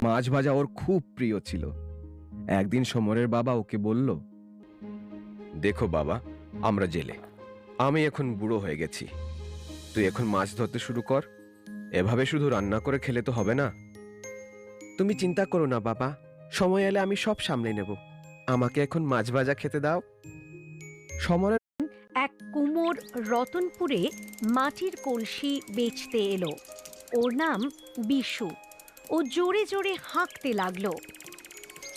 মাছ ভাজা ওর খুব প্রিয় ছিল। একদিন সমরের বাবা ওকে বলল, দেখো বাবা, আমরা জেলে, আমি এখন বুড়ো হয়ে গেছি, তুই এখন মাছ ধরতে শুরু কর। এভাবে শুধু রান্না করে খেলে তো হবে না। তুমি চিন্তা করো না বাবা, সময় এলে আমি সব সামলে নেব, আমাকে এখন মাছ ভাজা খেতে দাও। সমরের এক কুমোর রতনপুরে মাটির কলসি বেচতে এলো। ওর নাম বিশু। ও জোরে জোরে হাঁকতে লাগলো।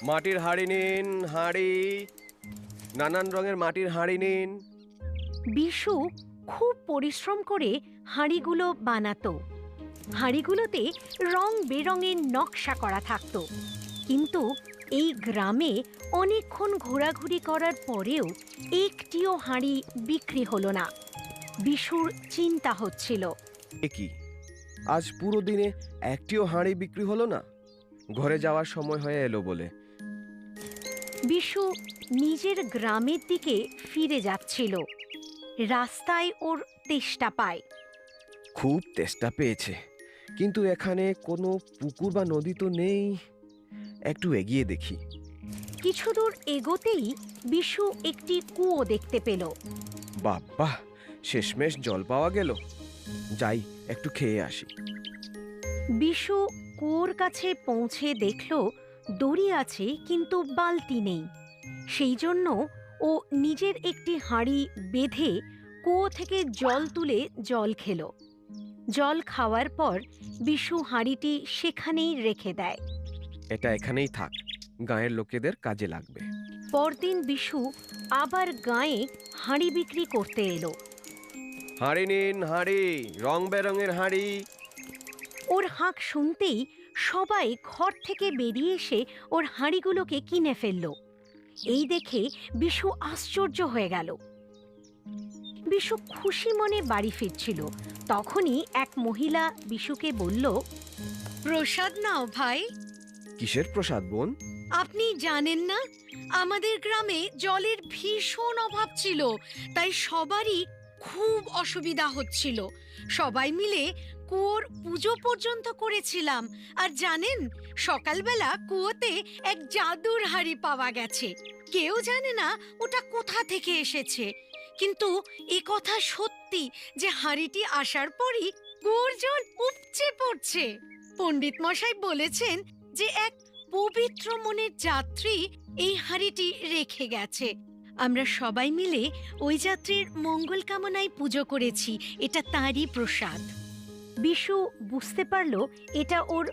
মাটির হাঁড়ি নিন, হাঁড়ি, নানান রঙের মাটির হাঁড়ি নিন। বিশু খুব পরিশ্রম করে হাঁড়িগুলো বানাতো। হাঁড়িগুলোতে রং বেরঙের নকশা করা থাকতো। কিন্তু এই গ্রামে অনেকক্ষণ ঘোরাঘুরি করার পরেও একটিও হাঁড়ি বিক্রি হলো না। বিশুর চিন্তা হচ্ছিল। এ কি, আজ পুরো দিনে একটিও হাঁড়ি বিক্রি হলো না? ঘরে যাওয়ার সময় হয়ে এলো বলে। বিশু নিজের গ্রামের দিকে ফিরে যাচ্ছিল। রাস্তায় ওর তেষ্টা পায়। খুব তেষ্টা পেয়েছে, কিন্তু এখানে কোনো পুকুর বা নদী তো নেই। একটু এগিয়ে দেখি। কিছু দূর এগোতেই বিশু একটি কুয়ো দেখতে পেল। বাবা, শেষমেশ জল পাওয়া গেল। যাই, একটু খেয়ে আসি। বিশু কুয়োর কাছে পৌঁছে দেখল দড়ি আছে কিন্তু বালতি নেই। সেই জন্য ও নিজের একটি হাঁড়ি বেঁধে কুয়ো থেকে জল তুলে জল খেল। জল খাওয়ার পর বিশু হাঁড়িটি সেখানেই রেখে দেয়। এটা এখানেই থাক, গাঁয়ের লোকেদের কাজে লাগবে। পরদিন বিশু আবার গাঁয়ে হাঁড়ি বিক্রি করতে এলো। হাঁড়ি নিন, হাঁড়ি, রং বেরঙের হাঁড়ি। ওর হাঁক শুনতেই সবাই ঘর থেকে বেরিয়ে এসে ওর হাঁড়িগুলোকে কিনে ফেলল। এই দেখে বিশু আশ্চর্য হয়ে গেল। বিশু খুশি মনে বাড়ি ফিরছিল, তখনই এক মহিলা বিশুকে বলল, প্রসাদ নাও ভাই। কিসের প্রসাদ বোন? আপনি জানেন না, আমাদের গ্রামে জলের ভীষণ অভাব ছিল, তাই সবারই খুব অসুবিধা হচ্ছিল। সবাই মিলে কুয়োর পুজো পর্যন্ত করেছিলাম। আর জানেন, সকালবেলা কুয়োতে এক জাদুর হাঁড়ি পাওয়া গেছে। কেউ জানে না ওটা কোথা থেকে এসেছে, কিন্তু এ কথা সত্যি যে হাঁড়িটি আসার পরই কুয়োর জল উপচে পড়ছে। পণ্ডিত মশাই বলেছেন যে এক পবিত্র মনের যাত্রী এই হাঁড়িটি রেখে গেছে। আমরা সবাই মিলে ওই যাত্রীর মঙ্গল কামনায় পুজো করেছি। এটা তারই প্রসাদ। বিশু বুঝতে পারল এটা ওর